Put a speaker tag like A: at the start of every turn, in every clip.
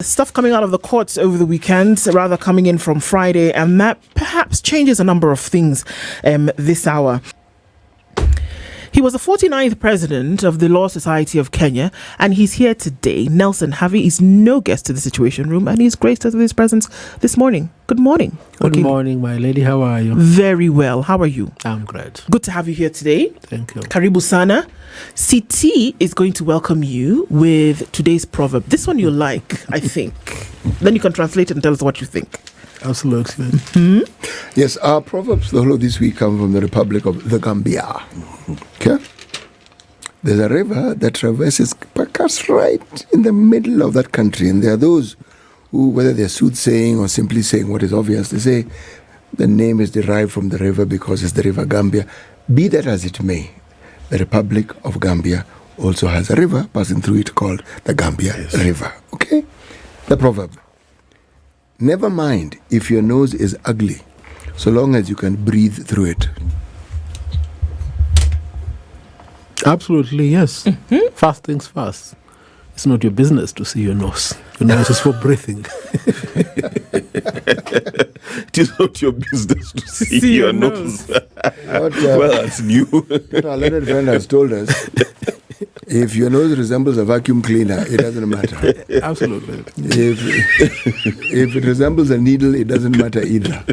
A: Stuff coming out of the courts over the weekend, rather coming in from Friday, and that perhaps changes a number of things this hour. He was the 49th president of the Law Society of Kenya, and he's here today. Nelson Havi is no guest to the Situation Room, and he's graced us with his presence this morning. Good morning.
B: Good morning, my lady. How are you?
A: Very well. How are you?
B: I'm great.
A: Good to have you here today.
B: Thank you.
A: Karibu sana. CT is going to welcome you with today's proverb. This one you like, I think. Then you can translate it and tell us what you think.
B: Absolutely.
A: Mm-hmm.
C: Yes, our proverbs, the whole of this week, come from the Republic of the Gambia. Okay? There's a river that traverses Pakas right in the middle of that country. And there are those who, whether they're soothsaying or simply saying what is obvious, they say the name is derived from the river because it's the river Gambia. Be that as it may, the Republic of Gambia also has a river passing through it called the Gambia River. Okay? The proverb. Never mind if your nose is ugly, so long as you can breathe through it.
B: Absolutely, yes. Mm-hmm. First things first. It's not your business to see your nose. Your nose is for breathing.
D: It is not your business to see your nose. Well, that's new.
C: What our learned friend has told us, if your nose resembles a vacuum cleaner, it doesn't matter.
B: Absolutely.
C: If it resembles a needle, it doesn't matter either.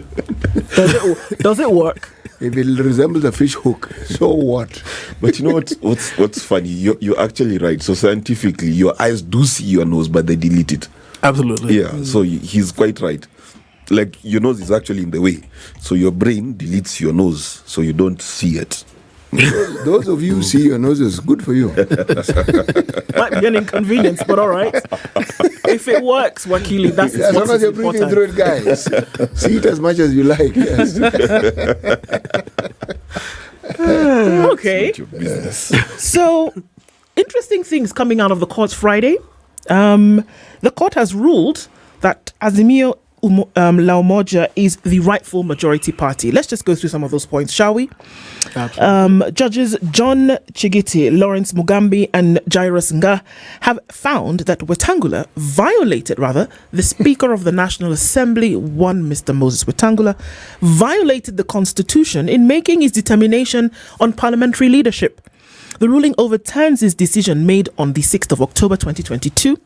A: Does it work?
C: If it resembles a fish hook, so what?
D: But you know what's funny? You're actually right. So scientifically, your eyes do see your nose, but they delete it.
B: Absolutely.
D: Yeah, so he's quite right. Like, your nose is actually in the way. So your brain deletes your nose, so you don't see it.
C: Those of you who see your noses, good for you.
A: Might be an inconvenience, but all right. If it works, Wakili, that's
C: as long as you're breathing through it, guys. See it as much as you like, yes.
A: Okay.
D: It's not your business.
A: So, interesting things coming out of the court Friday. The court has ruled that Azimio La Umoja is the rightful majority party. Let's just go through some of those points, shall we? Judges John Chigiti, Lawrence Mugambi, and Jairus Nga have found that Wetangula violated, the Speaker of the National Assembly, Mr. Moses Wetangula, violated the Constitution in making his determination on parliamentary leadership. The ruling overturns his decision made on the 6th of October 2022.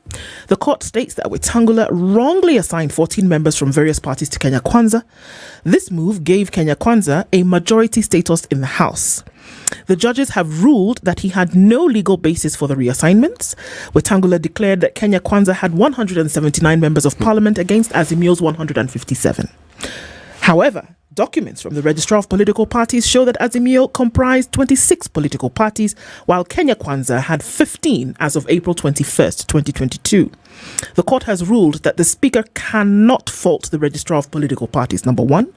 A: The court states that Wetangula wrongly assigned 14 members from various parties to Kenya Kwanza. This move gave Kenya Kwanza a majority status in the House. The judges have ruled that he had no legal basis for the reassignments. Wetangula declared that Kenya Kwanza had 179 members of parliament against Azimio's 157. However, documents from the Registrar of Political Parties show that Azimio comprised 26 political parties, while Kenya Kwanza had 15 as of April 21st, 2022. The court has ruled that the Speaker cannot fault the Registrar of Political Parties. Number one,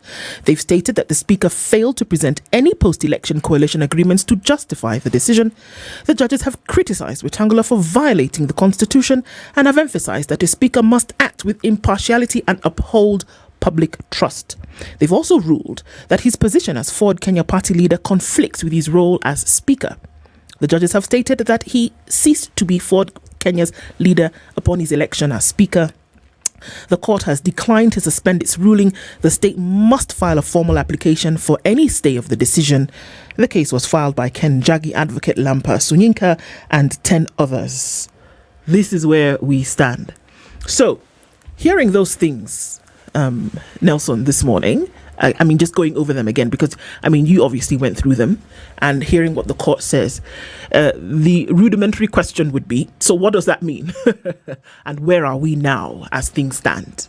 A: they've stated that the Speaker failed to present any post-election coalition agreements to justify the decision. The judges have criticised Wetangula for violating the Constitution and have emphasised that the Speaker must act with impartiality and uphold public trust. They've also ruled that his position as Ford Kenya party leader conflicts with his role as Speaker. The judges have stated that he ceased to be Ford Kenya's leader upon his election as Speaker. The court has declined to suspend its ruling. The state must file a formal application for any stay of the decision. The case was filed by Ken Jagi, Advocate Lampa Sunyinka, and 10 others. This is where we stand. So, hearing those things, Nelson, this morning, I mean, just going over them again, because, I mean, you obviously went through them, and hearing what the court says, the rudimentary question would be, so what does that mean? And where are we now as things stand?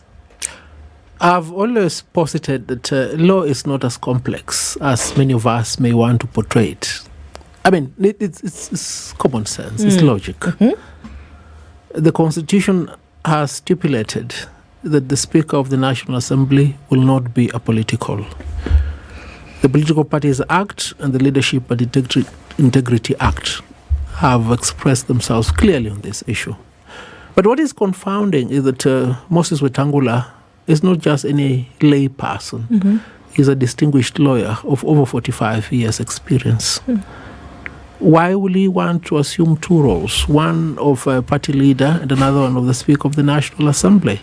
B: I've always posited that law is not as complex as many of us may want to portray it. I mean, it's common sense, it's logic. Mm-hmm. The Constitution has stipulated that the Speaker of the National Assembly will not be apolitical. The Political Parties Act and the Leadership and Integrity Act have expressed themselves clearly on this issue. But what is confounding is that Moses Wetangula is not just any lay person. Mm-hmm. He's a distinguished lawyer of over 45 years experience. Mm. why will he want to assume two roles, one of a party leader and another one of the Speaker of the National Assembly?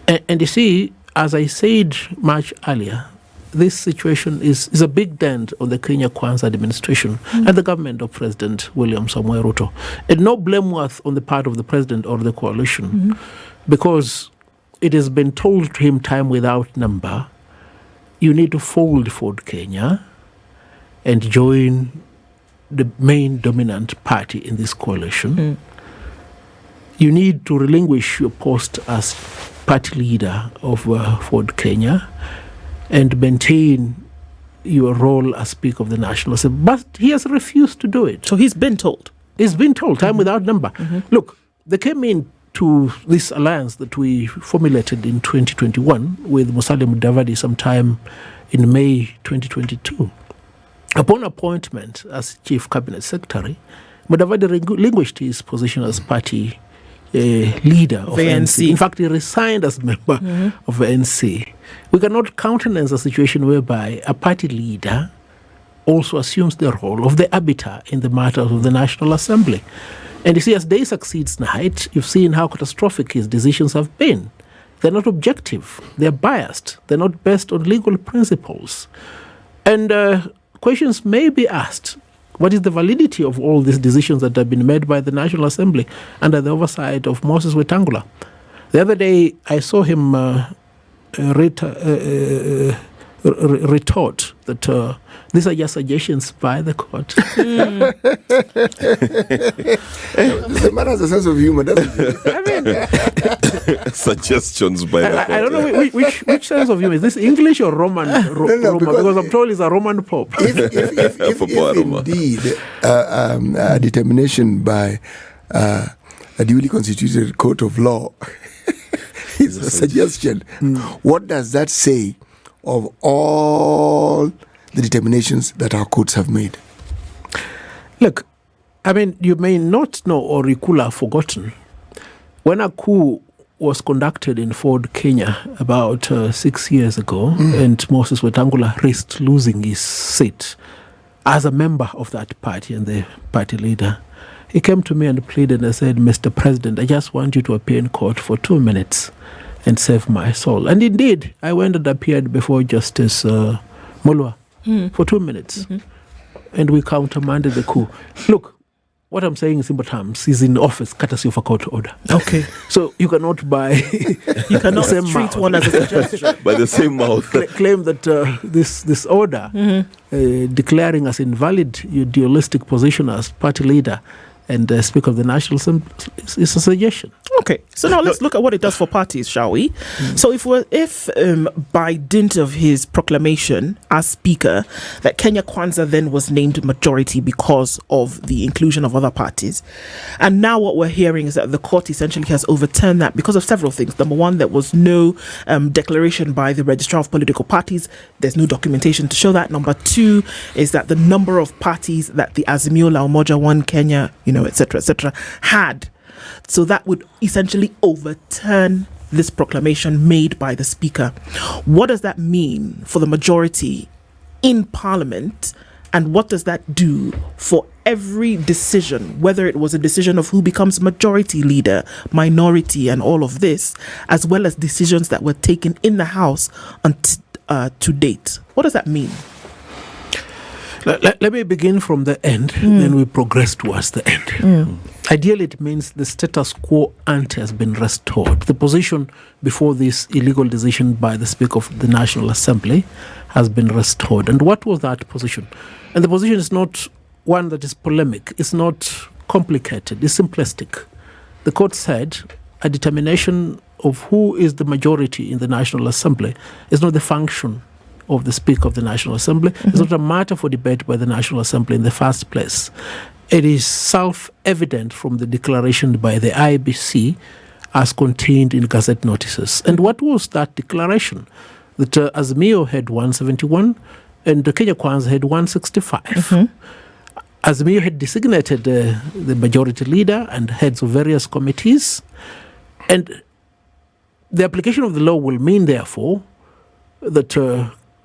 B: And you see, as I said much earlier, this situation is a big dent on the Kenya Kwanza administration and the government of President William Samoei Ruto. And no blameworth on the part of the president or the coalition, because it has been told to him time without number, you need to fold Ford Kenya and join the main dominant party in this coalition. You need to relinquish your post as party leader of Ford Kenya and maintain your role as Speaker of the National Assembly. But he has refused to do it.
A: So he's been told.
B: He's been told, time without number. Look, they came into this alliance that we formulated in 2021 with Musalia Mudavadi sometime in May 2022. Upon appointment as Chief Cabinet Secretary, Mudavadi relinquished his position as party leader of ANC. In fact, he resigned as member of ANC. We cannot countenance a situation whereby a party leader also assumes the role of the arbiter in the matters of the National Assembly. And you see, as day succeeds night, you've seen how catastrophic his decisions have been. They're not objective. They're biased. They're not based on legal principles. And questions may be asked, what is the validity of all these decisions that have been made by the National Assembly under the oversight of Moses Wetangula? The other day, I saw him retort that these are just suggestions by the court.
C: The man has a sense of humor, doesn't he?
B: I mean,
D: Suggestions by the
B: I don't know which sense of humor. Is this English or Roman? Because I'm told it's a Roman Pope.
C: If indeed a determination by a duly constituted court of law is a suggestion, what does that say of all the determinations that our courts have made?
B: Look, I mean, you may not know or recall or forgotten, when a coup was conducted in Ford, Kenya about 6 years ago, and Moses Wetangula risked losing his seat as a member of that party and the party leader, he came to me and pleaded and said, Mr. President, I just want you to appear in court for 2 minutes and save my soul. And indeed, I went and appeared before Justice Mulwa for 2 minutes. And we countermanded the coup. Look, what I'm saying in simple terms, he's in office courtesy of a court order.
A: Okay.
B: So you cannot buy...
A: You cannot treat one as a suggestion.
D: by the same mouth.
B: Claim that this order declaring as invalid your dualistic position as party leader and Speaker of the National Assembly is a suggestion.
A: Okay, so now let's look at what it does for parties, shall we? So if by dint of his proclamation as Speaker that Kenya Kwanza then was named majority because of the inclusion of other parties, and now what we're hearing is that the court essentially has overturned that because of several things. Number one, there was no declaration by the registrar of political parties. There's no documentation to show that. Number two is that the number of parties that the Azimio la Umoja One Kenya, etc., had. So that would essentially overturn this proclamation made by the Speaker. What does that mean for the majority in Parliament? And what does that do for every decision, whether it was a decision of who becomes majority leader, minority, and all of this, as well as decisions that were taken in the House to date? What does that mean?
B: Let me begin from the end, then we progress towards the end. Ideally, it means the status quo ante has been restored. The position before this illegal decision by the Speaker of the National Assembly has been restored. And what was that position? And the position is not one that is polemic. It's not complicated. It's simplistic. The court said a determination of who is the majority in the National Assembly is not the function of the Speaker of the National Assembly. It's not a matter for debate by the National Assembly in the first place. It is self-evident from the declaration by the IBC as contained in Gazette notices. And what was that declaration? That Azimio had 171 and the Kenya Kwanza had 165. Azimio had designated the majority leader and heads of various committees. And the application of the law will mean, therefore, that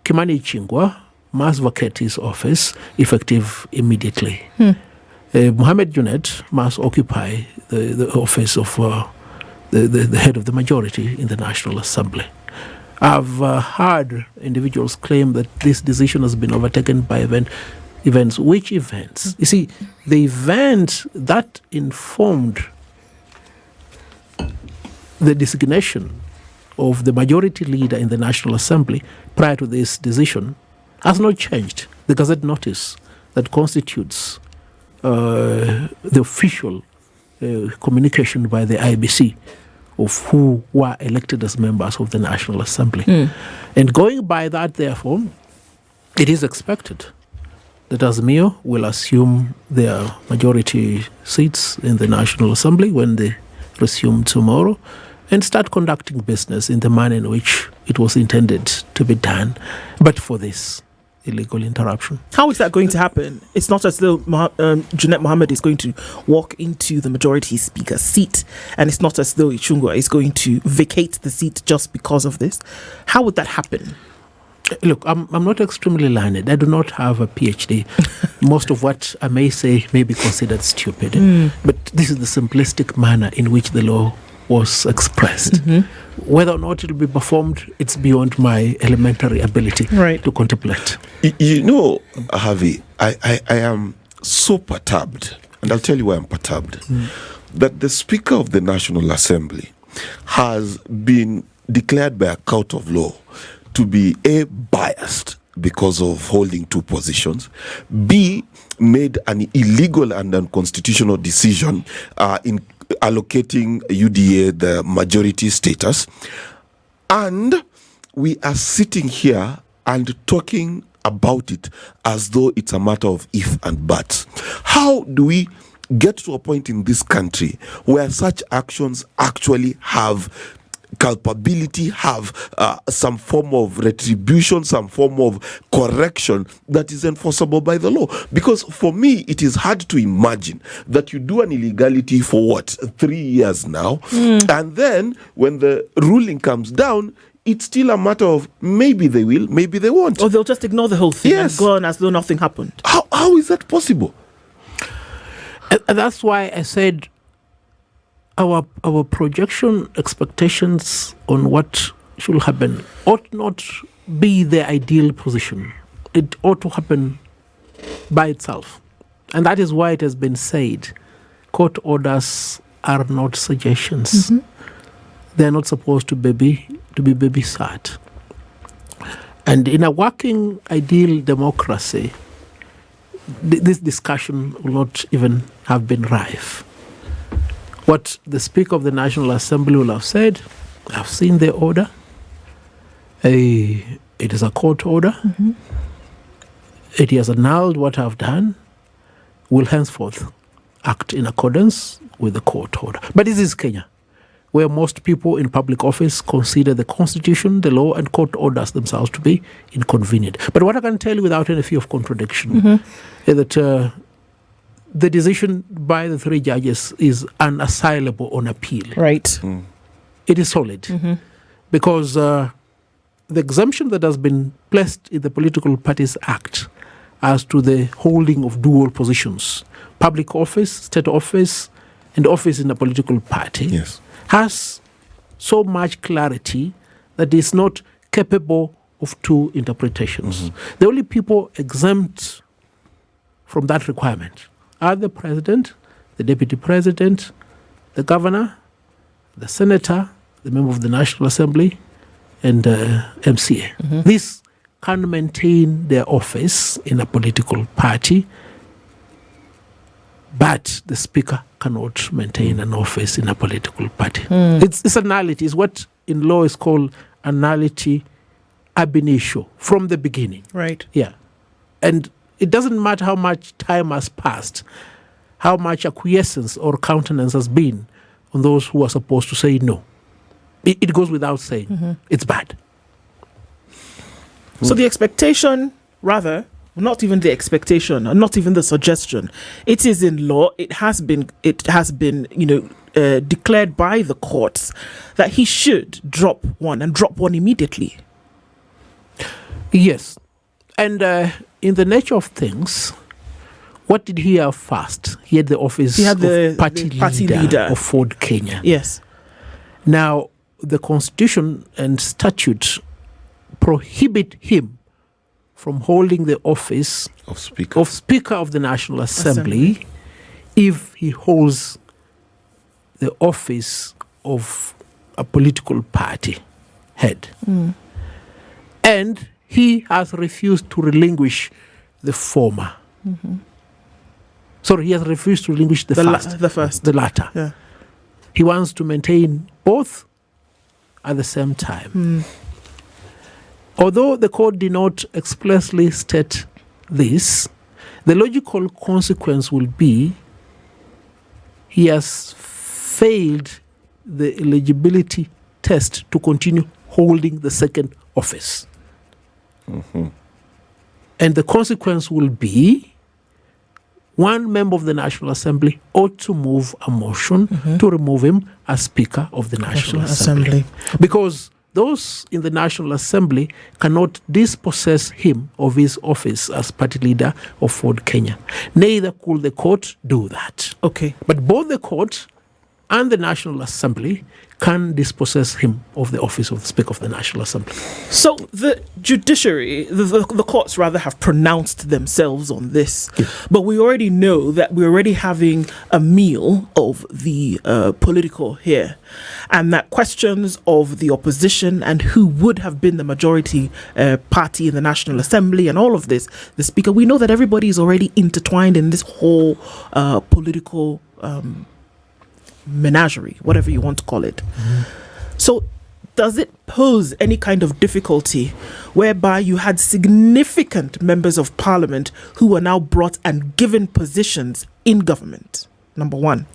B: Kimani Ichung'wah, must vacate his office effective immediately. Mohammed Junaid must occupy the office of the head of the majority in the National Assembly. I've heard individuals claim that this decision has been overtaken by events. Which events? You see, the event that informed the designation of the majority leader in the National Assembly prior to this decision has not changed. The Gazette notice that constitutes the official communication by the IBC of who were elected as members of the National Assembly. And going by that, therefore, it is expected that Azimio will assume their majority seats in the National Assembly when they resume tomorrow and start conducting business in the manner in which it was intended to be done, but for this illegal interruption.
A: How is that going to happen? It's not as though Junaid Mohammed is going to walk into the majority speaker's seat, and it's not as though Ichung'wah is going to vacate the seat just because of this. How would that happen?
B: Look, I'm not extremely learned. I do not have a PhD. Most of what I may say may be considered stupid, but this is the simplistic manner in which the law was expressed. Whether or not it will be performed, it's beyond my elementary ability to contemplate.
D: You know, Havi, I am so perturbed, and I'll tell you why I'm perturbed, that the Speaker of the National Assembly has been declared by a court of law to be A, biased because of holding two positions, B, made an illegal and unconstitutional decision in allocating UDA the majority status, and we are sitting here and talking about it as though it's a matter of if and buts. How do we get to a point in this country where such actions actually have culpability, have some form of retribution, some form of correction that is enforceable by the law? Because for me, it is hard to imagine that you do an illegality for 3 years now, and then when the ruling comes down, it's still a matter of maybe they will, maybe they won't.
A: Or they'll just ignore the whole thing and go on as though nothing happened.
D: How is that possible?
B: And that's why I said our projection expectations on what should happen ought not be the ideal position. It ought to happen by itself. And that is why it has been said court orders are not suggestions. They are not supposed to be babysat. And in a working ideal democracy, this discussion will not even have been rife. What the Speaker of the National Assembly will have said, I've seen the order. It is a court order. It has annulled what I've done. Will henceforth act in accordance with the court order. But this is Kenya, where most people in public office consider the constitution, the law, and court orders themselves to be inconvenient. But what I can tell you without any fear of contradiction is that the decision by the three judges is unassailable on appeal.
A: Right.
B: It is solid because the exemption that has been placed in the Political Parties Act as to the holding of dual positions, public office, state office, and office in a political party, has so much clarity that it's not capable of two interpretations. The only people exempt from that requirement are the president, the deputy president, the governor, the senator, the member of the National Assembly, and MCA. These can maintain their office in a political party, but the speaker cannot maintain an office in a political party. It's a nullity. It's what in law is called a nullity ab initio, from the beginning.
A: Right.
B: Yeah. And it doesn't matter how much time has passed, how much acquiescence or countenance has been on those who are supposed to say no. It goes without saying. It's bad.
A: So the expectation, rather, not even the expectation, not even the suggestion, it is in law. It has been, declared by the courts that he should drop one and drop one immediately.
B: Yes. And in the nature of things, what did he have first? He had the office
A: of
B: party leader of Ford Kenya.
A: Yes.
B: Now, the Constitution and statute prohibit him from holding the office
D: of Speaker
B: of the National Assembly if he holds the office of a political party head. And he has refused to relinquish the former. Sorry, he has refused to relinquish the latter.
A: Yeah.
B: He wants to maintain both at the same time. Although the court did not expressly state this, the logical consequence will be he has failed the eligibility test to continue holding the second office. And the consequence will be one member of the National Assembly ought to move a motion to remove him as Speaker of the National Assembly. Because those in the National Assembly cannot dispossess him of his office as party leader of Ford Kenya. Neither could the court do that.
A: Okay.
B: But both the court and the National Assembly can dispossess him of the office of the Speaker of the National Assembly.
A: So the judiciary, the courts rather, have pronounced themselves on this. Yes. But we already know that we're already having a meal of the political here. And that questions of the opposition and who would have been the majority party in the National Assembly and all of this, the Speaker, we know that everybody is already intertwined in this whole political menagerie, whatever you want to call it. So does it pose any kind of difficulty whereby you had significant members of parliament who were now brought and given positions in government? Number one.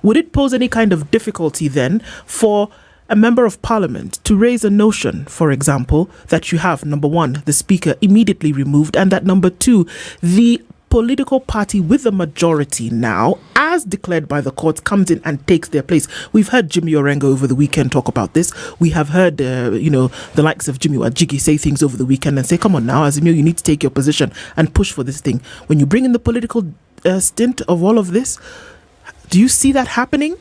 A: Would it pose any kind of difficulty then for a member of parliament to raise a notion, for example, that you have, number one, the speaker immediately removed, and that number two, the political party with the majority now, as declared by the courts, comes in and takes their place? We've heard Jimmy Orengo over the weekend talk about this. We have heard, the likes of Jimmy Wajigi say things over the weekend and say, come on now, Azimio, you need to take your position and push for this thing. When you bring in the political stint of all of this, do you see that happening?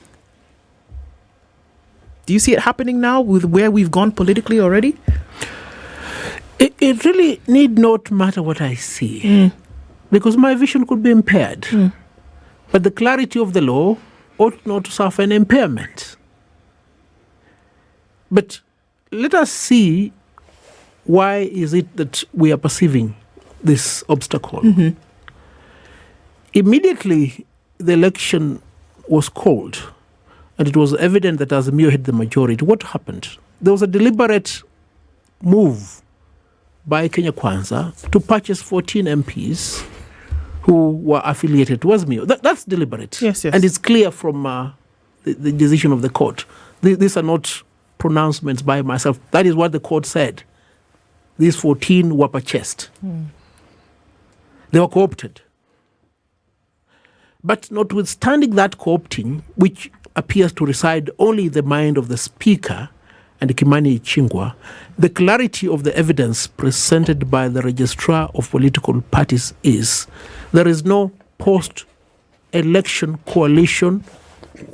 A: Do you see it happening now with where we've gone politically already?
B: It really need not matter what I see. Because my vision could be impaired. But the clarity of the law ought not to suffer an impairment. But let us see, why is it that we are perceiving this obstacle? Immediately, the election was called, and it was evident that Azimio had the majority. What happened? There was a deliberate move by Kenya Kwanza to purchase 14 MPs who were affiliated to Azimio. That's deliberate.
A: Yes.
B: And it's clear from the decision of the court. These are not pronouncements by myself. That is what the court said. These 14 were purchased. They were co-opted. But notwithstanding that co-opting, which appears to reside only in the mind of the Speaker and Kimani Ichung'wah, the clarity of the evidence presented by the Registrar of Political Parties is there is no post-election coalition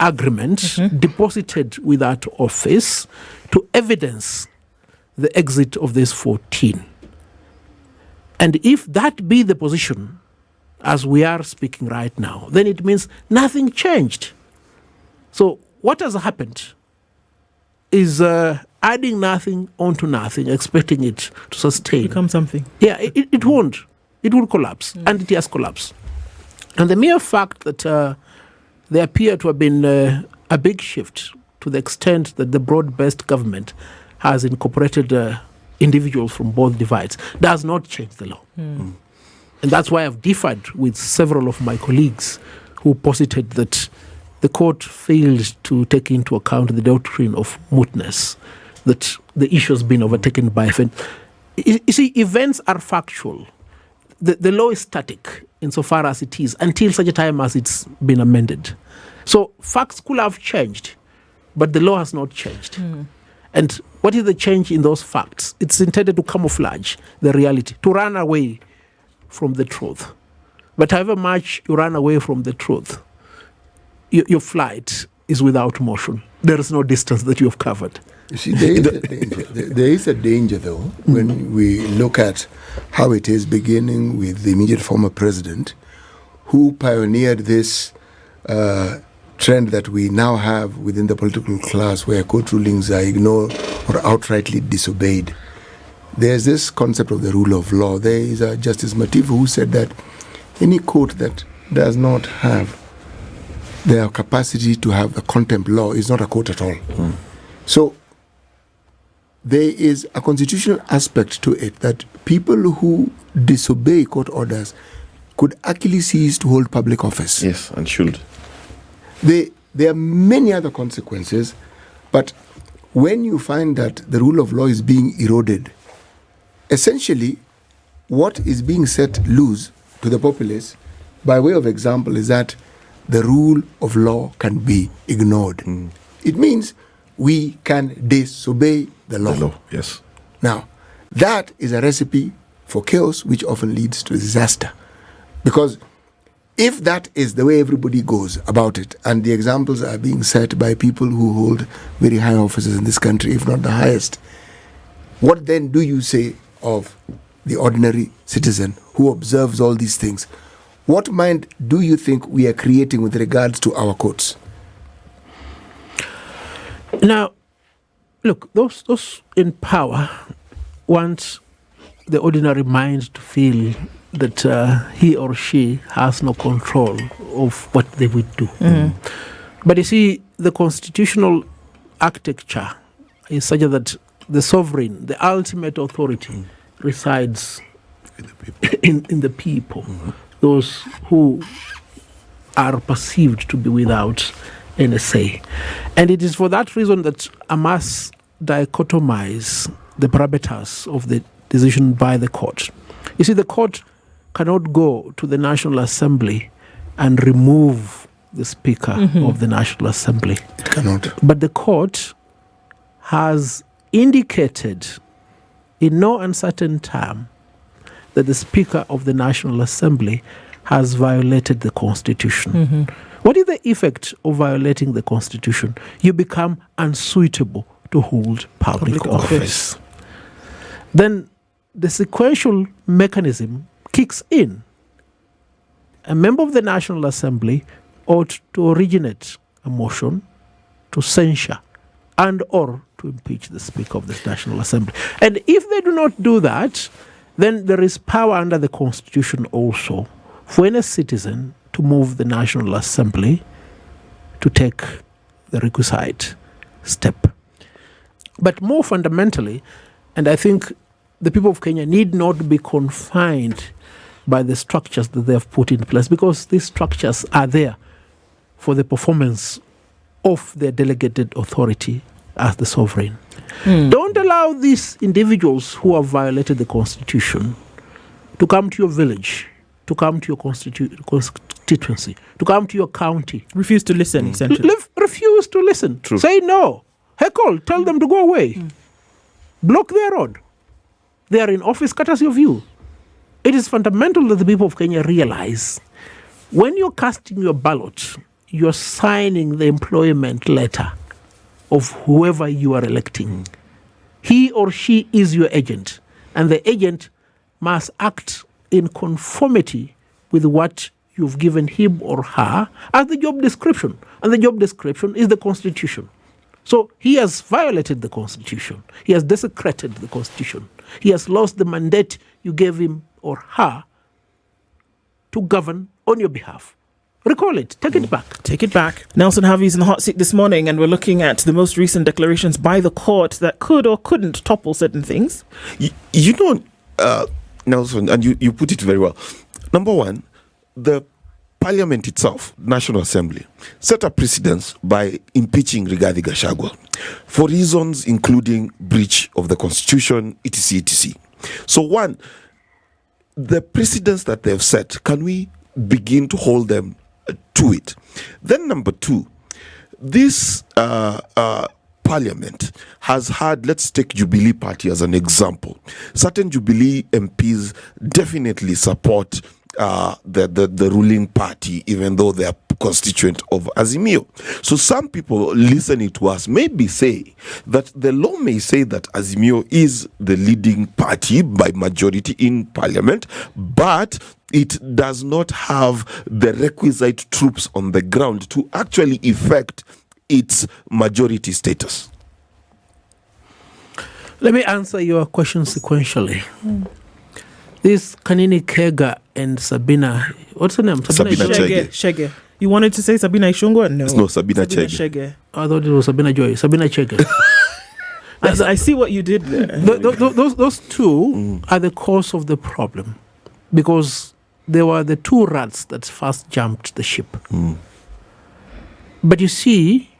B: agreement deposited with that office to evidence the exit of these 14. And if that be the position as we are speaking right now, then it means nothing changed. So what has happened is adding nothing onto nothing, expecting it to sustain.
A: Become something.
B: Yeah, it won't. It will collapse, and it has collapsed. And the mere fact that there appear to have been a big shift to the extent that the broad-based government has incorporated individuals from both divides does not change the law. And that's why I've differed with several of my colleagues who posited that the court failed to take into account the doctrine of mootness, that the issue has been overtaken by events. You see, events are factual. The law is static insofar as it is until such a time as it's been amended. So facts could have changed, but the law has not changed. And What is the change in those facts? It's intended to camouflage the reality, to run away from the truth. But however much you run away from the truth, your flight is without motion. There is no distance that you have covered.
C: You see, there is a danger, though, when we look at how it is beginning with the immediate former president, who pioneered this trend that we now have within the political class, where court rulings are ignored or outrightly disobeyed. There's this concept of the rule of law. There is a Justice Mativu who said that any court that does not have their capacity to have the contempt law is not a court at all. So there is a constitutional aspect to it that people who disobey court orders could actually cease to hold public office.
D: Yes, and should.
C: There are many other consequences, but when you find that the rule of law is being eroded, essentially what is being set loose to the populace, by way of example, is that the rule of law can be ignored. It means we can disobey the law.
D: The law, yes.
C: Now, that is a recipe for chaos, which often leads to disaster. Because if that is the way everybody goes about it, and the examples are being set by people who hold very high offices in this country, if not the highest, what then do you say of the ordinary citizen who observes all these things? What mind do you think we are creating with regards to our courts?
B: Now, look, those in power want the ordinary mind to feel that he or she has no control of what they would do. But you see, the constitutional architecture is such that the sovereign, the ultimate authority, resides in the people, those who are perceived to be without any say. And it is for that reason that I must dichotomize the parameters of the decision by the court. You see, the court cannot go to the National Assembly and remove the Speaker of the National Assembly.
C: It cannot.
B: But the court has indicated in no uncertain term that the Speaker of the National Assembly has violated the Constitution. What is the effect of violating the Constitution? You become unsuitable to hold public office. Then the sequential mechanism kicks in. A member of the National Assembly ought to originate a motion to censure and or to impeach the Speaker of the National Assembly. And if they do not do that, then there is power under the Constitution also for any citizen to move the National Assembly to take the requisite step. But more fundamentally, and I think the people of Kenya need not be confined by the structures that they have put in place, because these structures are there for the performance of their delegated authority as the sovereign. Don't allow these individuals who have violated the Constitution to come to your village, to come to your constituency, to come to your county.
A: Refuse to listen, essentially.
B: Refuse to listen.
D: True.
B: Say no. Heckle, tell them to go away. Block their road. They are in office courtesy of you. It is fundamental that the people of Kenya realize when you're casting your ballot, you're signing the employment letter of whoever you are electing. He or she is your agent, and the agent must act in conformity with what you've given him or her as the job description. And the job description is the Constitution. So he has violated the Constitution. He has desecrated the Constitution. He has lost the mandate you gave him or her to govern on your behalf. Recall it. Take it back.
A: Take it back. Nelson Havi is in the hot seat this morning, and we're looking at the most recent declarations by the court that could or couldn't topple certain things.
D: You know, Nelson, and you put it very well. Number one, the Parliament itself, National Assembly, set a precedence by impeaching Rigathi Gachagua for reasons including breach of the Constitution, etc., etc. So one, the precedents that they've set, can we begin to hold them to it? Then number two, this Parliament has had, let's take Jubilee Party as an example. Certain Jubilee MPs definitely support the ruling party, even though they are constituent of Azimio. So some people listening to us maybe say that the law may say that Azimio is the leading party by majority in Parliament, but it does not have the requisite troops on the ground to actually effect its majority status.
B: Let me answer your question sequentially. This Kanini Kega and Sabina, what's her name?
D: Sabina Chege.
A: Chege. You wanted to say Sabina Ishungwa? No.
D: Sabina Chege.
B: I thought it was Sabina Joy. Sabina Chege.
A: I see what you did there.
B: Those two are the cause of the problem, because they were the two rats that first jumped the ship. But you see,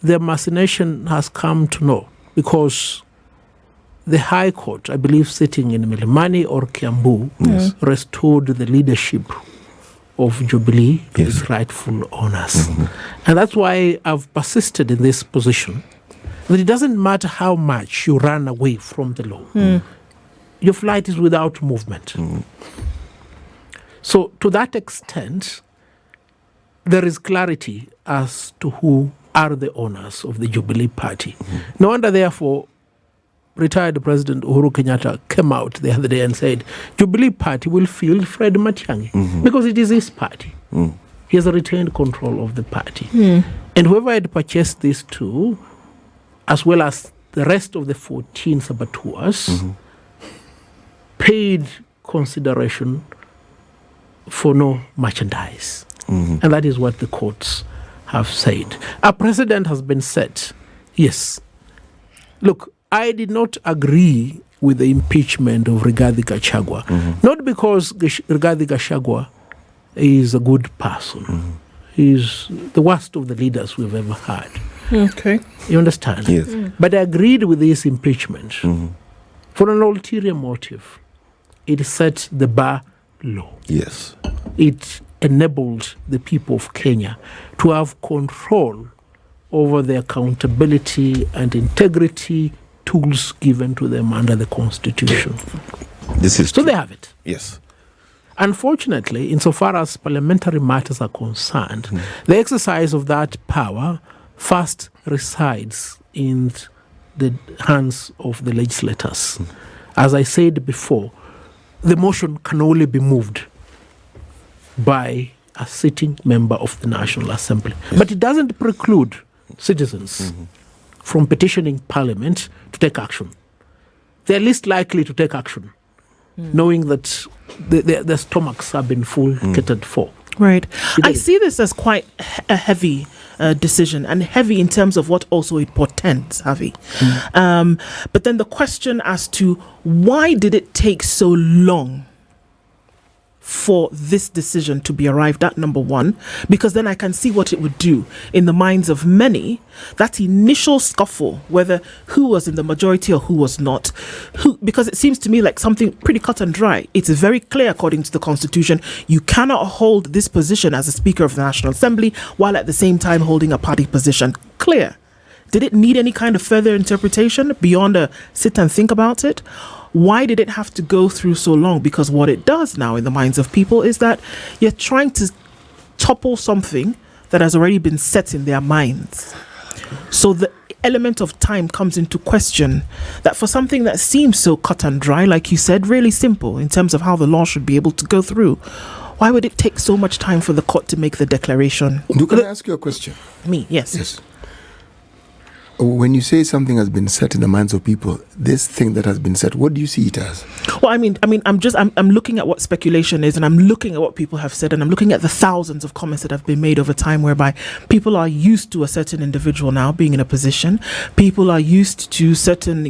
B: the machination has come to know, because the High Court, I believe sitting in Milimani or Kiambu, restored the leadership of Jubilee to its rightful owners. And that's why I've persisted in this position, that it doesn't matter how much you run away from the law. Your flight is without movement. So to that extent, there is clarity as to who are the owners of the Jubilee Party. No wonder, therefore, retired President Uhuru Kenyatta came out the other day and said, Jubilee Party will field Fred Matiang'i because it is his party. He has retained control of the party. And whoever had purchased these two, as well as the rest of the 14 saboteurs, paid consideration for no merchandise. And that is what the courts have said. A precedent has been set. Yes. Look, I did not agree with the impeachment of Rigathi Gachagua. Not because Rigathi Gachagua is a good person. He's the worst of the leaders we've ever had.
A: Okay.
B: You understand?
D: Yes.
B: But I agreed with this impeachment for an ulterior motive. It set the bar low.
D: Yes.
B: It enabled the people of Kenya to have control over the accountability and integrity tools given to them under the Constitution.
D: This is
B: So
D: true.
B: they have it.
D: Yes.
B: Unfortunately, insofar as parliamentary matters are concerned, the exercise of that power first resides in the hands of the legislators. As I said before, the motion can only be moved by a sitting member of the National Assembly. But it doesn't preclude citizens from petitioning Parliament to take action. They're least likely to take action, knowing that their stomachs have been full catered for.
A: Right. I see this as quite a heavy decision, and heavy in terms of what also it portends, Havi. But then the question as to why did it take so long for this decision to be arrived at, number one, because then I can see what it would do in the minds of many. That initial scuffle, whether who was in the majority or who was not, because it seems to me like something pretty cut and dry. It's very clear according to the Constitution, you cannot hold this position as a Speaker of the National Assembly while at the same time holding a party position. Clear. Did it need any kind of further interpretation beyond a sit and think about it? Why did it have to go through so long? Because what it does now in the minds of people is that you're trying to topple something that has already been set in their minds. So the element of time comes into question, that for something that seems so cut and dry, like you said, really simple in terms of how the law should be able to go through, why would it take so much time for the court to make the declaration?
C: Can I ask you a question?
A: Me, yes.
C: Yes. When you say something has been set in the minds of people, this thing that has been set, what do you see it as?
A: Well, I mean, I'm looking at what speculation is, and I'm looking at what people have said, and I'm looking at the thousands of comments that have been made over time, whereby people are used to a certain individual now being in a position. People are used to certain,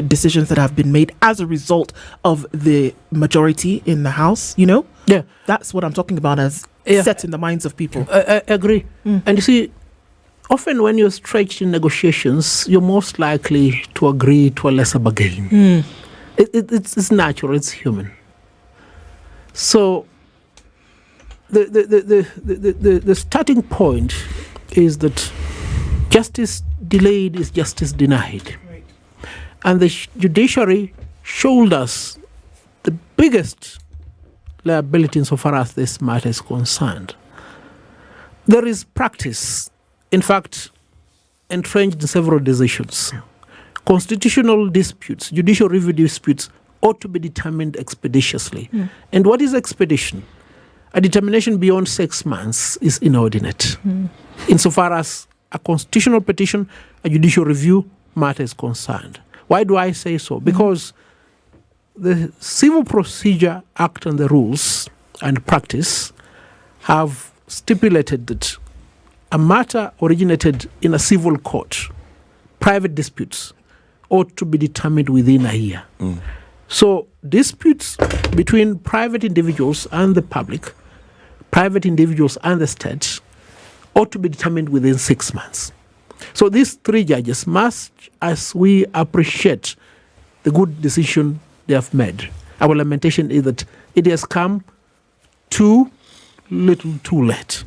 A: decisions that have been made as a result of the majority in the House.
B: Yeah,
A: That's what I'm talking about as set in the minds of people.
B: I agree. And you see, often when you're stretched in negotiations, you're most likely to agree to a lesser bargain. It's natural, it's human. So the starting point is that Justice delayed is justice denied. Right. And the judiciary shoulders the biggest liability insofar as this matter is concerned. There is practice, in fact, entrenched in several decisions. Constitutional disputes, judicial review disputes ought to be determined expeditiously. And what is expedition? A determination beyond 6 months is inordinate. Insofar as a constitutional petition, a judicial review matter is concerned. Why do I say so? Because the Civil Procedure Act and the rules and practice have stipulated that a matter originated in a civil court, private disputes, ought to be determined within a year. So disputes between private individuals and the public, private individuals and the state, ought to be determined within 6 months. So these 3 judges, much as we appreciate the good decision they have made, our lamentation is that it has come too little too late.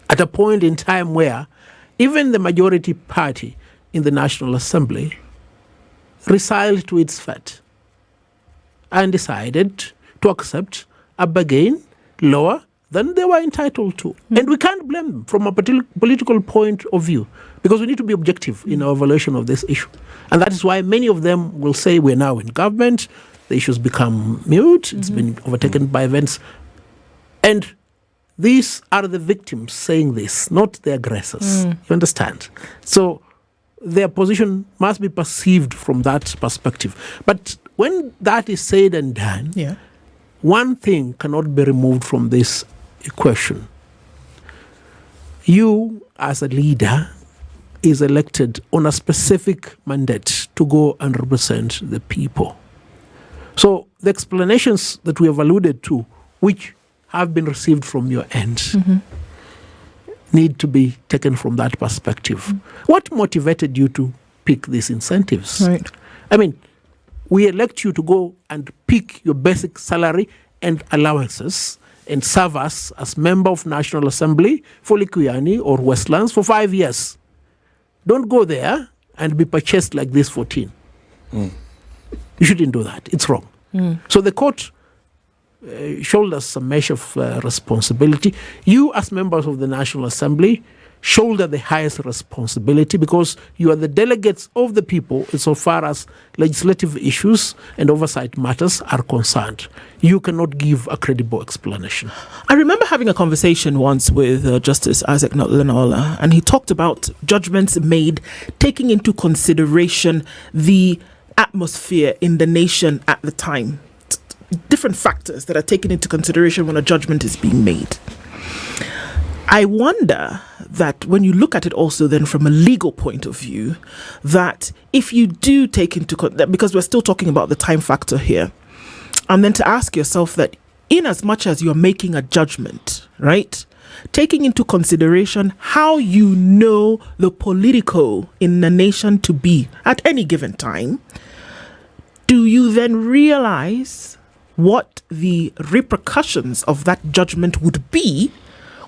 B: At a point in time where even the majority party in the National Assembly resigned to its fate and decided to accept a bargain lower than they were entitled to. And we can't blame them from a political point of view, because we need to be objective in our evaluation of this issue. And that is why many of them will say we're now in government, the issue's become mute, it's been overtaken by events. And these are the victims saying this, not the aggressors. You understand? So their position must be perceived from that perspective. But when that is said and done, one thing cannot be removed from this equation. You, as a leader, is elected on a specific mandate to go and represent the people. So the explanations that we have alluded to, which have been received from your end, need to be taken from that perspective. What motivated you to pick these incentives?
A: Right.
B: I mean, we elect you to go and pick your basic salary and allowances and serve us as member of National Assembly for Likuyani or Westlands for 5 years. Don't go there and be purchased like this 14. You shouldn't do that. It's wrong. So the court shoulders some measure of responsibility. You, as members of the National Assembly, shoulder the highest responsibility because you are the delegates of the people insofar as legislative issues and oversight matters are concerned. You cannot give a credible explanation.
A: I remember having a conversation once with Justice Isaac Notlanola, and he talked about judgments made taking into consideration the atmosphere in the nation at the time. Different factors that are taken into consideration when a judgment is being made. I wonder that when you look at it also then from a legal point of view, that if you do take into because we're still talking about the time factor here, and then to ask yourself that in as much as you're making a judgment, right, taking into consideration how you know the political in the nation to be at any given time, do you then realize what the repercussions of that judgment would be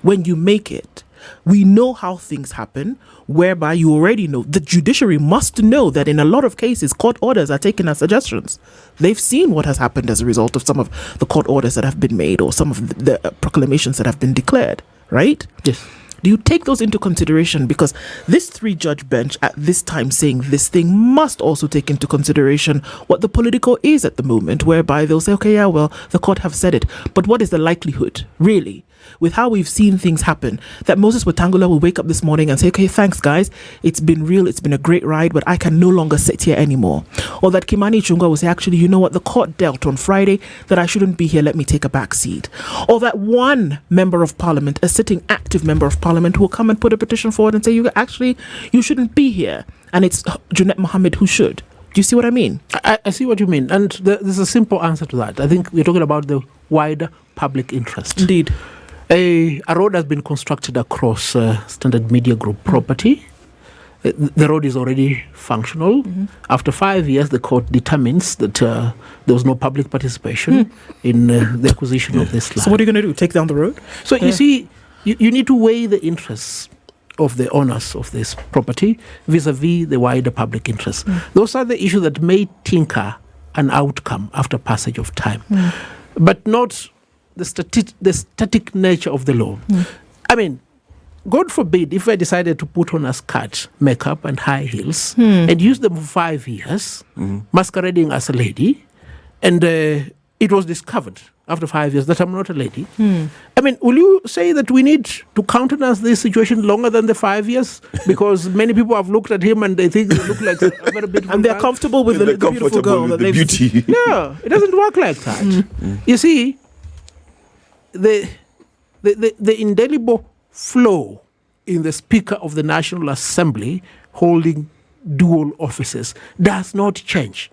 A: when you make it? We know how things happen, whereby you already know. The judiciary must know that in a lot of cases, court orders are taken as suggestions. They've seen what has happened as a result of some of the court orders that have been made or some of the proclamations that have been declared, right?
B: Yes.
A: Do you take those into consideration? Because this 3-judge bench at this time saying this thing must also take into consideration what the political is at the moment, whereby they'll say, okay, yeah, well, the court have said it. But what is the likelihood, really, with how we've seen things happen, that Moses Wetangula will wake up this morning and say, okay, thanks, guys. It's been real. It's been a great ride, but I can no longer sit here anymore. Or that Kimani Ichung'wah will say, actually, you know what? The court dealt on Friday that I shouldn't be here. Let me take a back seat. Or that one member of parliament, a sitting active member of parliament, will come and put a petition forward and say, you shouldn't be here. And it's Junet Mohammed who should. Do you see what I mean?
B: I see what you mean. And there's a simple answer to that. I think we're talking about the wider public interest.
A: Indeed.
B: A road has been constructed across Standard Media Group property. The road is already functional. After 5 years, the court determines that there was no public participation in the acquisition of this land.
A: So what are you going to do? Take down the road?
B: So you see, you need to weigh the interests of the owners of this property vis-a-vis the wider public interest. Those are the issues that may tinker an outcome after passage of time, but not the static nature of the law. I mean, God forbid if I decided to put on a skirt, makeup, and high heels and use them for 5 years, masquerading as a lady, and it was discovered after 5 years that I'm not a lady. I mean, will you say that we need to countenance this situation longer than the 5 years? Because many people have looked at him and they think they look like a very beautiful
A: And they're
B: man.
A: comfortable with the beautiful girl that they've
D: beauty.
B: No, it doesn't work like that. You see, the indelible flow in the Speaker of the National Assembly holding dual offices does not change.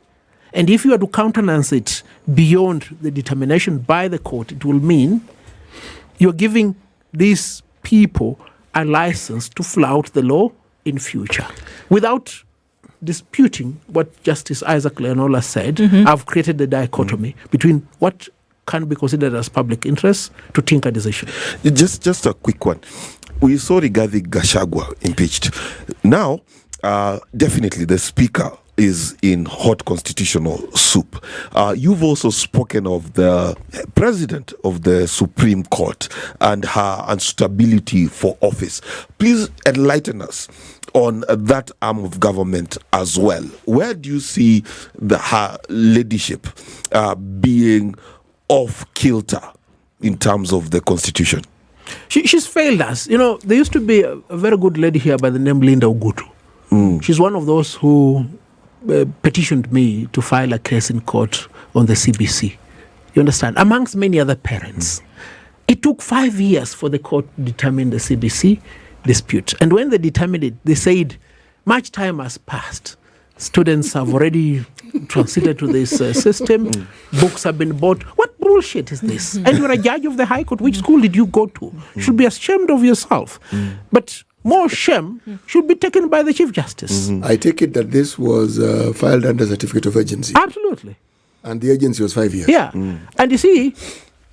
B: And if you are to countenance it beyond the determination by the court, it will mean you're giving these people a license to flout the law in future. Without disputing what Justice Isaac Leonola said, I've created a dichotomy between what can be considered as public interest to tinker decision.
D: Just a quick one. We saw Rigathi Gachagua impeached. Now, definitely the speaker is in hot constitutional soup. You've also spoken of the president of the Supreme Court and her unsuitability for office. Please enlighten us on that arm of government as well. Where do you see her leadership being off kilter in terms of the constitution?
B: She's failed us. You know, there used to be a very good lady here by the name Linda Ugutu. She's one of those who petitioned me to file a case in court on the CBC. You understand? Amongst many other parents. It took 5 years for the court to determine the CBC dispute. And when they determined it, they said, much time has passed. Students have already transited to this system. Books have been bought. What bullshit is this? And you're a judge of the High Court. Which school did you go to? You should be ashamed of yourself. But more shame should be taken by the Chief Justice.
C: I take it that this was filed under certificate of urgency.
B: Absolutely.
C: And the agency was 5 years.
B: Yeah. And you see,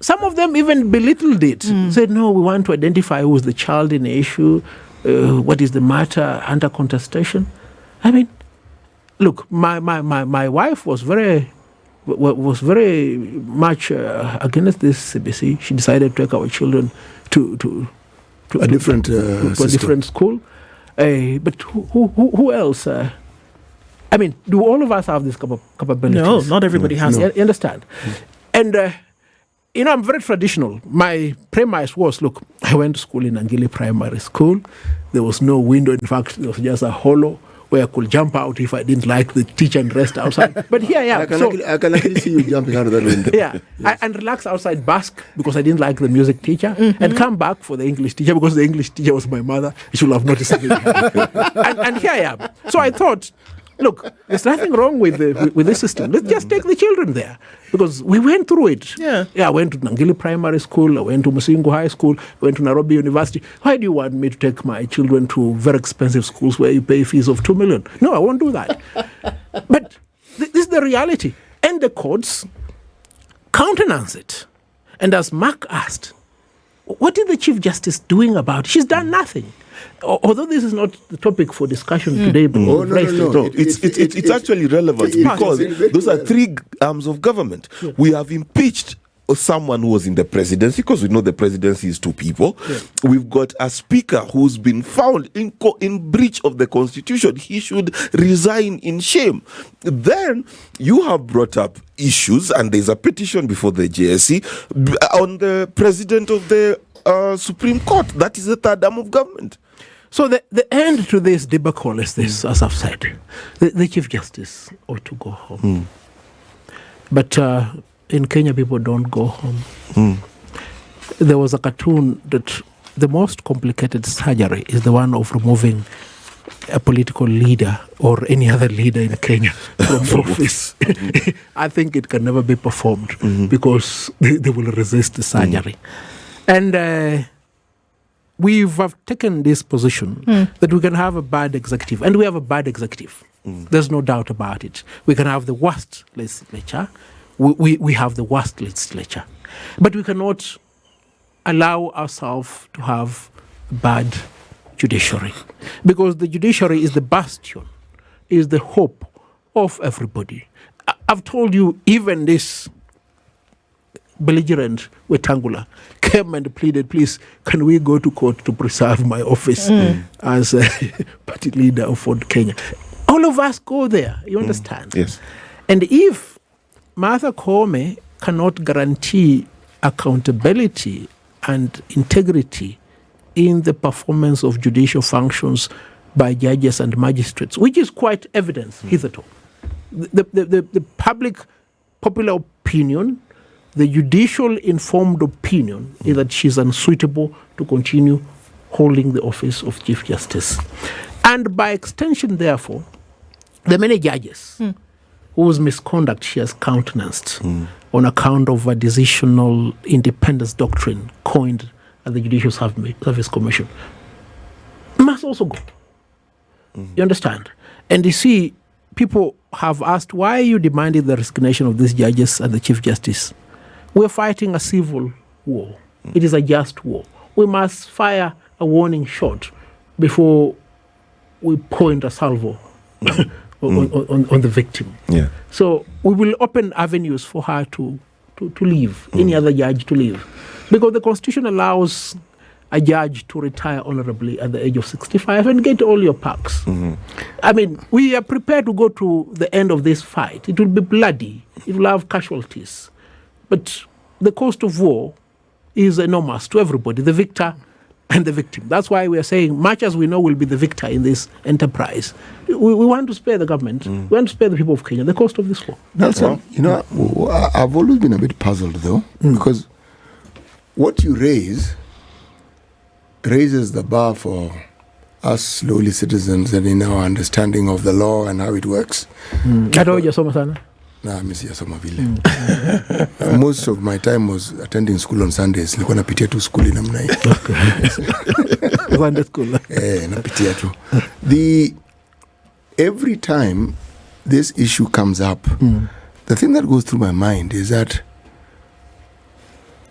B: some of them even belittled it. Said, no, we want to identify who is the child in the issue. What is the matter under contestation? I mean, look, my wife was very much against this CBC. She decided to take our children to
C: a different
B: school. But who else? I mean, do all of us have this capabilities?
A: No, not everybody has it.
B: You understand? And, you know, I'm very traditional. My premise was, look, I went to school in Angili Primary School. There was no window. In fact, there was just a hollow where I could jump out if I didn't like the teacher and rest outside. But here I am.
C: I can actually see you jumping out of that window.
B: Yeah. And relax outside, bask because I didn't like the music teacher, and come back for the English teacher because the English teacher was my mother. She should have noticed it. And here I am. So I thought, look, there's nothing wrong with this system. Let's just take the children there. Because we went through it. Yeah, I went to Nangili Primary School. I went to Musingu High School. I went to Nairobi University. Why do you want me to take my children to very expensive schools where you pay fees of 2 million? No, I won't do that. But this is the reality. And the courts countenance it. And as Mark asked, what is the Chief Justice doing about it? She's done nothing. Although this is not the topic for discussion today, but
C: No.
D: It's actually relevant because those are three arms of government.
B: Yeah.
D: We have impeached someone who was in the presidency because we know the presidency is two people.
B: Yeah.
D: We've got a speaker who's been found in breach of the constitution. He should resign in shame. Then you have brought up issues, and there's a petition before the JSC on the president of the Supreme Court. That is the third arm of government.
B: So the end to this debacle is this, as I've said. The Chief Justice ought to go home. But in Kenya, people don't go home. There was a cartoon that the most complicated surgery is the one of removing a political leader or any other leader in Kenya from office. I think it can never be performed because they will resist the surgery. And we have taken this position that we can have a bad executive, and we have a bad executive. There's no doubt about it. We can have the worst legislature. We have the worst legislature. But we cannot allow ourselves to have bad judiciary, because the judiciary is the bastion, is the hope of everybody. I've told you, even this belligerent Wetangula came and pleaded, please, can we go to court to preserve my office as a party leader of Ford Kenya? All of us go there, you understand?
D: Yes.
B: And if Martha Koome cannot guarantee accountability and integrity in the performance of judicial functions by judges and magistrates, which is quite evident hitherto, the public popular opinion, the judicial informed opinion is that she's unsuitable to continue holding the office of Chief Justice. And by extension, therefore, the many judges whose misconduct she has countenanced on account of a decisional independence doctrine coined at the Judicial Service Commission must also go. You understand? And you see, people have asked, why are you demanding the resignation of these judges and the Chief Justice? We're fighting a civil war. It is a just war. We must fire a warning shot before we point a salvo on the victim.
D: Yeah.
B: So we will open avenues for her to leave, any other judge to leave. Because the Constitution allows a judge to retire honorably at the age of 65 and get all your perks. I mean, we are prepared to go to the end of this fight. It will be bloody. It will have casualties. But the cost of war is enormous to everybody, the victor and the victim. That's why we are saying, much as we know we'll be the victor in this enterprise, we want to spare the government, we want to spare the people of Kenya the cost of this war.
C: Nelson, I've always been a bit puzzled, though, because what you raises the bar for us lowly citizens and in our understanding of the law and how it works. Most of my time was attending school on Sundays. Nilikuwa napitia tu school namna hii.
B: Sunday school.
C: Napitia tu. Every time this issue comes up, the thing that goes through my mind is that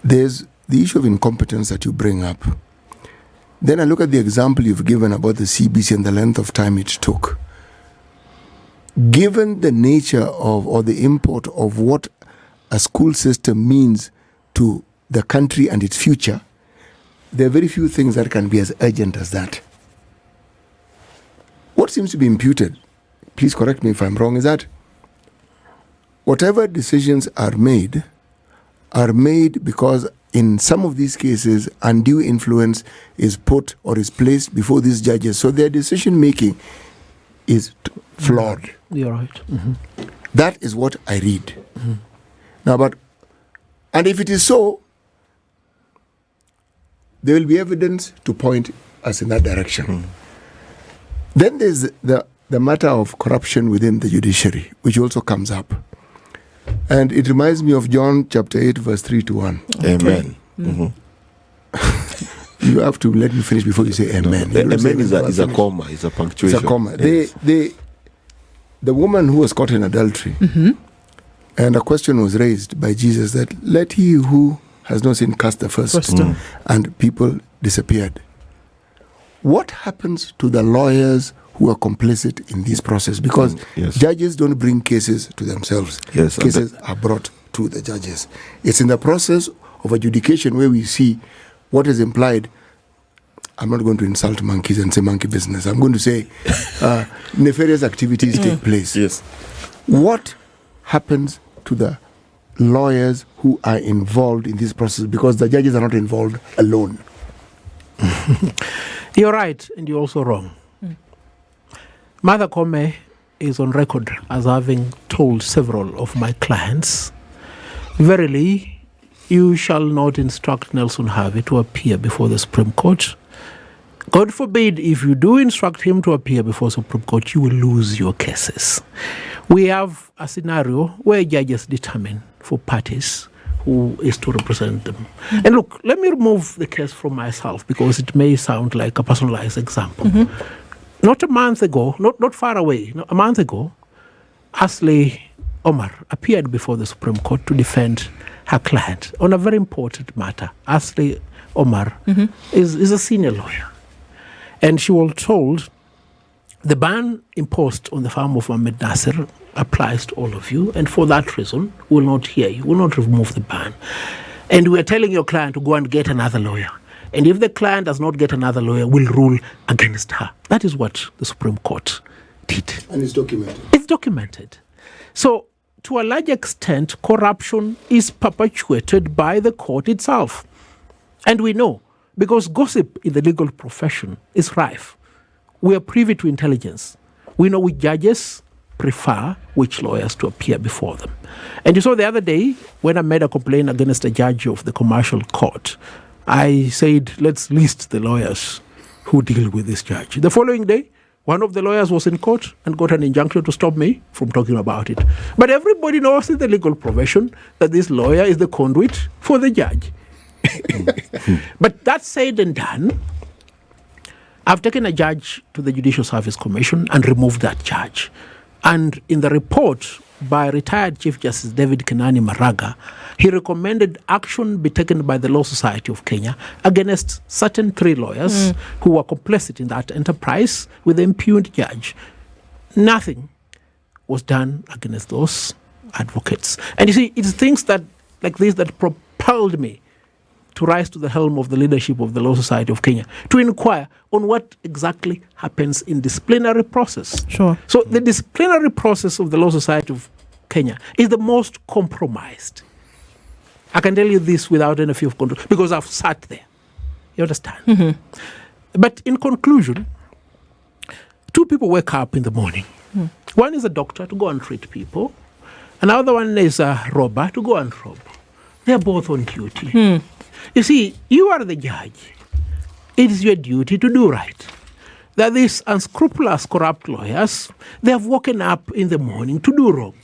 C: there's the issue of incompetence that you bring up. Then I look at the example you've given about the CBC and the length of time it took. Given the nature of or the import of what a school system means to the country and its future, there are very few things that can be as urgent as that. What seems to be imputed, please correct me if I'm wrong, is that whatever decisions are made because in some of these cases undue influence is put or is placed before these judges, so their decision making is flawed.
B: You're right.
C: That is what I read. Now, and if it is so, there will be evidence to point us in that direction. Then there's the matter of corruption within the judiciary, which also comes up. And it reminds me of John chapter 8, verse 3-1.
D: Amen.
C: You have to let me finish before you say amen.
D: No, amen is a comma, is a punctuation.
C: It's a comma.
D: Yes.
C: The woman who was caught in adultery, and a question was raised by Jesus that let he who has no sin cast the first. And people disappeared. What happens to the lawyers who are complicit in this process? Because judges don't bring cases to themselves.
D: Yes,
C: cases are brought to the judges. It's in the process of adjudication where we see what is implied. I'm not going to insult monkeys and say monkey business. I'm going to say nefarious activities take place.
D: Yes.
C: What happens to the lawyers who are involved in this process? Because the judges are not involved alone.
B: You're right, and you're also wrong. Martha Koome is on record as having told several of my clients, verily, you shall not instruct Nelson Havi to appear before the Supreme Court. God forbid, if you do instruct him to appear before Supreme Court, you will lose your cases. We have a scenario where judges determine for parties who is to represent them. And look, let me remove the case from myself because it may sound like a personalized example. Not a month ago, not far away, a month ago, Ashley Omar appeared before the Supreme Court to defend her client on a very important matter. Ashley Omar is a senior lawyer. And she was told, the ban imposed on the farm of Ahmed Nasser applies to all of you, and for that reason, we will not hear you, we will not remove the ban. And we are telling your client to go and get another lawyer. And if the client does not get another lawyer, we'll rule against her. That is what the Supreme Court did.
C: And it's documented.
B: It's documented. So, to a large extent, corruption is perpetuated by the court itself. And we know, because gossip in the legal profession is rife. We are privy to intelligence. We know which judges prefer which lawyers to appear before them. And you saw the other day, when I made a complaint against a judge of the commercial court, I said, let's list the lawyers who deal with this judge. The following day, one of the lawyers was in court and got an injunction to stop me from talking about it. But everybody knows in the legal profession that this lawyer is the conduit for the judge. But that said and done, I've taken a judge to the Judicial Service Commission and removed that judge. And in the report by retired Chief Justice David Kenani Maraga, he recommended action be taken by the Law Society of Kenya against certain 3 lawyers who were complicit in that enterprise with the impugned judge. Nothing was done against those advocates. And you see, it's things that like this that propelled me to rise to the helm of the leadership of the Law Society of Kenya, to inquire on what exactly happens in disciplinary process.
A: Sure.
B: So the disciplinary process of the Law Society of Kenya is the most compromised. I can tell you this without any fear of control, because I've sat there. You understand? Mm-hmm. But in conclusion, 2 people wake up in the morning. One is a doctor to go and treat people. Another one is a robber to go and rob. They're both on duty. You see, you are the judge. It is your duty to do right. That these unscrupulous, corrupt lawyers, they have woken up in the morning to do wrong.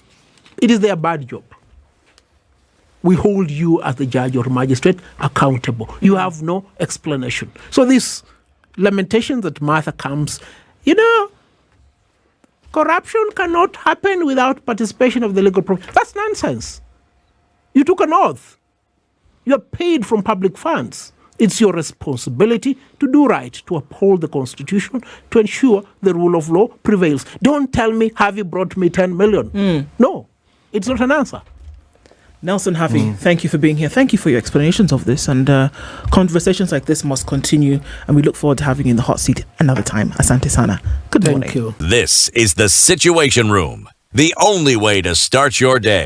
B: It is their bad job. We hold you as the judge or magistrate accountable. You have no explanation. So this lamentation that Martha comes, corruption cannot happen without participation of the legal profession. That's nonsense. You took an oath. You are paid from public funds. It's your responsibility to do right, to uphold the Constitution, to ensure the rule of law prevails. Don't tell me, Havi brought me 10 million. No, it's not an answer.
A: Nelson Havi, thank you for being here. Thank you for your explanations of this. And conversations like this must continue. And we look forward to having you in the hot seat another time. Asante Sana. Good morning.
B: Thank you.
E: This is the Situation Room, the only way to start your day.